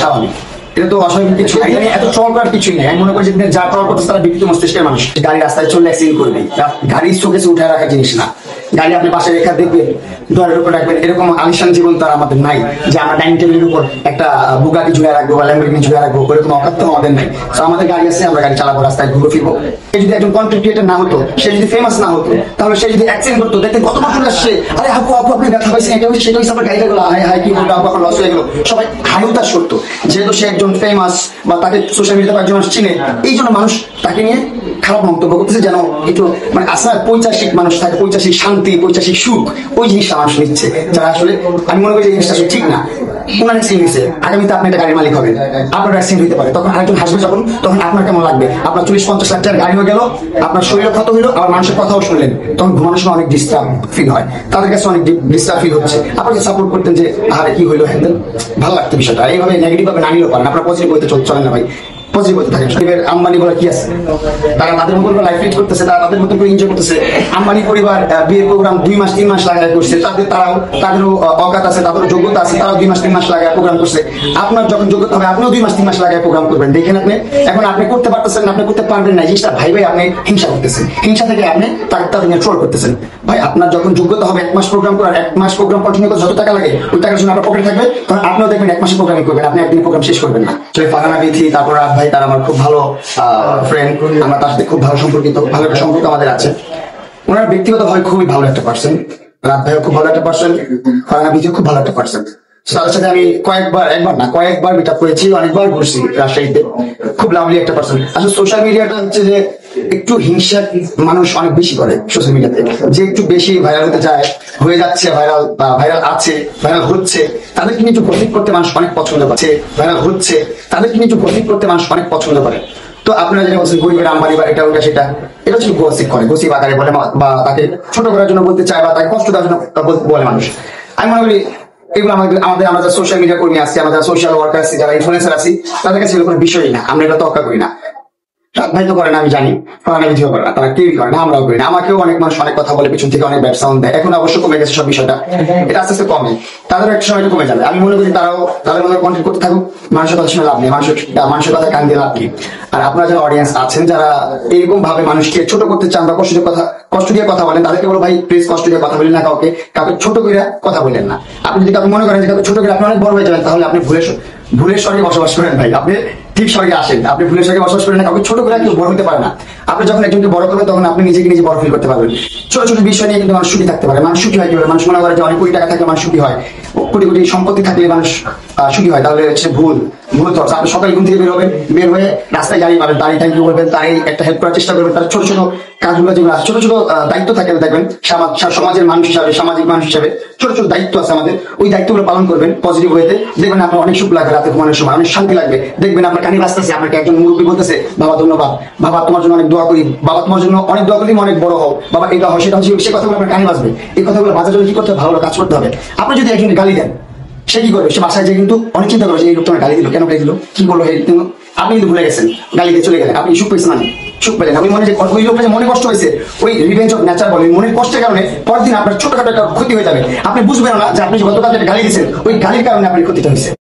স্বাভাবিক, এটা তো অস্বাভাবিক কিছু নাই। এত ট্রল করার কিছুই নেই। আমি মনে করি যে যা ট্রল করতেছে তারা বিকৃত মস্তিষ্কের মানুষ। গাড়ি রাস্তায় চললে অ্যাক্সিডেন্ট করবে, গাড়ি চোখে উঠে রাখার জিনিস না। গাড়ি আপনি পাশে রেখা দেখবেন, দরের উপর রাখবেন, এরকম আলিশান জীবন তো আর আমাদের নাই যে আমরা ডাইনিং টেবিলের উপর একটা বুগাটি ঝুলে রাখবো বা ল্যাম্বরগিনি ঝুলে রাখবো, ওরকম অকাত্য আমাদের নাই। তো আমাদের গাড়ি আছে, আমরা গাড়ি চালাবো, রাস্তায় ঘুরে ফিরবো। সে যদি একজন কন্টেন্ট ক্রিয়েটর না হতো, সে যদি ফেমাস না হতো, তাহলে সে যদি অ্যাক্সিডেন্ট করতো, দেখতেন কত মানুষ আসছে, আরে আপু আপু আপনি ব্যথা পাইছেন, এটা হচ্ছে সেটা হচ্ছে, আপনার গাড়িটা গেলো, হাই হাই কি বলবো, আপু লস হয়ে গেলো, সবাই হাই উতাস করতো। যেহেতু সে একজন ফেমাস বা তাকে সোশ্যাল মিডিয়াতে একজন মানুষ চিনে, এই জন্য মানুষ তাকে নিয়ে খারাপ মন্তব্য করতেছে, যেন একটু মানে আসলে পৈচাসিক মানুষ থাকে, পৈচাসিক শান্তি, পৈচাসিক সুখ, ওই জিনিসটা মানুষ নিচ্ছে, যারা আসলে আমি মনে করি যে জিনিসটা আসলে ঠিক না। ওনার অ্যাক্সিডেন্ট হয়েছে, আগামীতে আপনি একটা গাড়ির মালিক হবেন, আপনার অ্যাক্সিডেন্ট হতে পারে, তখন আরেকজন হাসবে যখন, তখন আপনার কেমন লাগবে? আপনার 40-50 লাখ টাকার গাড়ি হয়ে গেল, আপনার শরীরে ক্ষত হইলো, আবার মানুষের কথাও শুনলেন, তখন ঘুমানোর সময় অনেক ডিস্টার্ব ফিল হয়, তাদের কাছে অনেক ডিস্টার্ব ফিল হচ্ছে। আপনাকে সাপোর্ট করতেন যে আরে কি হইলো, হ্যাঁ ভালো লাগতো বিষয়টা। এইভাবে নেগেটিভ ভাবে না নিলেও পারেন, আপনার পজিটিভ হইতে চলেন না ভাই, পজিটিভ হতে থাকেন। আম্বানি বলে কি আছে, তারা তাদের মতো করে লাইফ লিড করতেছে, তারা তাদের মতো করে এনজয় করতেছে। আম্বানি পরিবার বিয়ের প্রোগ্রাম 2-3 মাস লাগায় করছে, তাদেরও অকাত আছে, তাদেরও যোগ্যতা আছে, তারাও 2-3 মাস লাগায় প্রোগ্রাম করছে। আপনার যখন যোগ্যতা হবে, আপনিও 2-3 মাস লাগায় প্রোগ্রাম করবেন। দেখেন আপনি এখন আপনি করতে পারতেছেন, আপনি করতে পারবেন না, জিনিসটা ভাই আপনি হিংসা করতেছেন, হিংসা থেকে আপনি তাদের নিয়ে ট্রোল করতেছেন। ভাই আপনার যখন যোগ্যতা হবে 1 মাস প্রোগ্রাম করার, 1 মাস প্রোগ্রাম কন্টিনিউ করতে যত টাকা লাগে, ওই টাকার জন্য আপনার পকেটে থাকবে, তখন আপনিও দেখবেন 1 মাসের প্রোগ্রামই করবেন, আপনি একদিন প্রোগ্রাম শেষ করবেন না। ফারহানা বিথি, তারপর রাত ভাই, তারা আমার খুব ভালো ফ্রেন্ড, আমরা তার সাথে খুব ভালো সম্পর্কিত, ভালো একটা সম্পর্ক আমাদের আছে। ওনার ব্যক্তিগত ভাবে খুবই ভালো একটা পার্সন, রাত ভাইও খুব ভালো একটা পার্সন, ফারহানা বিথিও খুব ভালো একটা পার্সন। তাদের সাথে আমি কয়েকবার মিট আপ করেছি, অনেকবার ঘুরছি রাজশাহীতে। খুব লাভলি একটা পার্সন। আসলে সোশ্যাল মিডিয়াটা হচ্ছে যে একটু হিংসা মানুষ অনেক বেশি করে সোশ্যাল মিডিয়াতে, যে একটু বেশি ভাইরাল হতে চায়, হয়ে যাচ্ছে ভাইরাল, ভাইরাল আছে, ভাইরাল হচ্ছে, তাদেরকে নিয়ে একটু গসিপ করতে মানুষ অনেক পছন্দ করে, ভাইরাল হচ্ছে, তাদেরকে নিয়ে একটু গসিপ করতে মানুষ অনেক পছন্দ করে। তো আপনারা যেটা বলছেন গরিবের আম্বানি বা এটা ওটা সেটা, এটা হচ্ছে গসিপ করে, গসিপ আকারে বলে, বা তাকে ছোট করার জন্য বলতে চায়, বা তাকে কষ্ট দেওয়ার জন্য বলে মানুষ। আমি মনে করি এগুলো আমাদের আমরা যারা সোশ্যাল মিডিয়া কর্মী আছি, আমরা যারা সোশ্যাল ওয়ার্কার আছি, যারা ইনফ্লুয়েন্সার আছি, তাদের কাছে এগুলো কোনো বিষয়ই না, আমরা এটা তোয়াক্কা করি না। রাত ভাই তো করে না, আমি জানি, ফারহানা বিথিও করে না, তারা কেউই করে না, আমরাও করি না। আমাকেও অনেক মানুষ অনেক কথা বলে, পিছন থেকে অনেক ব্যাড সাউন্ড দেয়। এখন অবশ্য কমে গেছে সব বিষয়টা, এটা আস্তে আস্তে কমে, তাদেরও একটা সময় কমে যাবে। আমি মনে করি তাদের মধ্যে কন্টেন্ট করতে থাকুক, মানুষের কথা শুনে লাভ নেই, মানুষের কথা কান দিয়ে লাভ নেই। আর আপনারা যারা অডিয়েন্স আছেন, যারা এরকম ভাবে মানুষকে ছোট করতে চান বা কষ্ট দিয়ে কথা বলেন, তাদেরকে বলো ভাই প্লিজ কষ্ট দিয়ে কথা বলেন না, কাউকে ছোট করে কথা বলেন না। আপনি যদি কাউকে মনে করেন যে কাউকে ছোট করে আপনি অনেক বড় হয়ে যাবেন, তাহলে আপনি ভুলের স্বর্গে বসবাস করেন ভাই, আপনি ঠিক স্বর্গে আসেন। আপনি ভুলের স্বর্গে বসবাস করেন না, কাউকে ছোট করে কেউ বড় হতে পারে না। আপনি যখন একজনকে বড় করবেন, তখন আপনি নিজেকে নিজে বড় ফিল করতে পারবেন। ছোট ছোট বিষয় নিয়ে কিন্তু মানুষ সুখী থাকতে পারে। মানুষ সুখী হয় কিভাবে? মানুষ মনে করে যে অনেক কোটি টাকা থাকলে মানুষ সুখী হয়, কোটি কোটি সম্পত্তি থাকলে মানুষ সুখী হয়, তাহলে হচ্ছে ভুল থটস। আপনি সকালে ঘুম থেকে বের হয়ে রাস্তায় গাড়ি পাবেন, তারই থ্যাংক ইউ করবেন, তারই একটা হেল্প করার চেষ্টা করবেন। তার ছোট ছোট কাজগুলো যেগুলো আছে, ছোট ছোট দায়িত্ব থাকে, দেখবেন সমাজের মানুষ হিসাবে, সামাজিক মানুষ হিসাবে ছোট ছোট দায়িত্ব আছে আমাদের, ওই দায়িত্বগুলো পালন করবেন পজিটিভ ওয়েতে। দেখবেন আপনার অনেক সুখ লাগবে, রাতে ঘুমানোর সময় অনেক শান্তি লাগবে। দেখবেন আপনার কানে বাজতেছে, আপনাকে একজন মুরব্বী বলতেছে বাবা ধন্যবাদ, বাবা তোমার জন্য অনেক দোয়া করি, বাবা তোমার জন্য অনেক দোয়া করি, অনেক বড় হও, বাবা এটা হয় সেটা হচ্ছে, সে কথাগুলো আপনার কানে বাজবে। এই কথাগুলো বাজার জন্য কি করতে হবে? ভালো কাজ করতে হবে। আপনি যদি একজনকে গালি দেন, সে কি করবে? সে বাসায় যে কিন্তু অনেক চিন্তা করবে, এই লোক তোমার গালি দিল, কেন গালি দিল, কি করলো, আপনি কিন্তু ভুলে গেছেন, গালি দিয়ে চলে গেলেন, আপনি সুখ পেয়েছেন, মানে সুখ পেলেন। আপনি মনে যে ওই লোকটা যে মনে কষ্ট হয়েছে, ওই রিভেঞ্জ অফ নেচার বলে, মনের কষ্টের কারণে পরের দিন আপনার ছোটখাটো একটা ক্ষতি হয়ে যাবে। আপনি বুঝবেন না যে আপনি গতকাল গালি দিয়েছেন, ওই গালির কারণে আপনার ক্ষতিটা হয়েছে।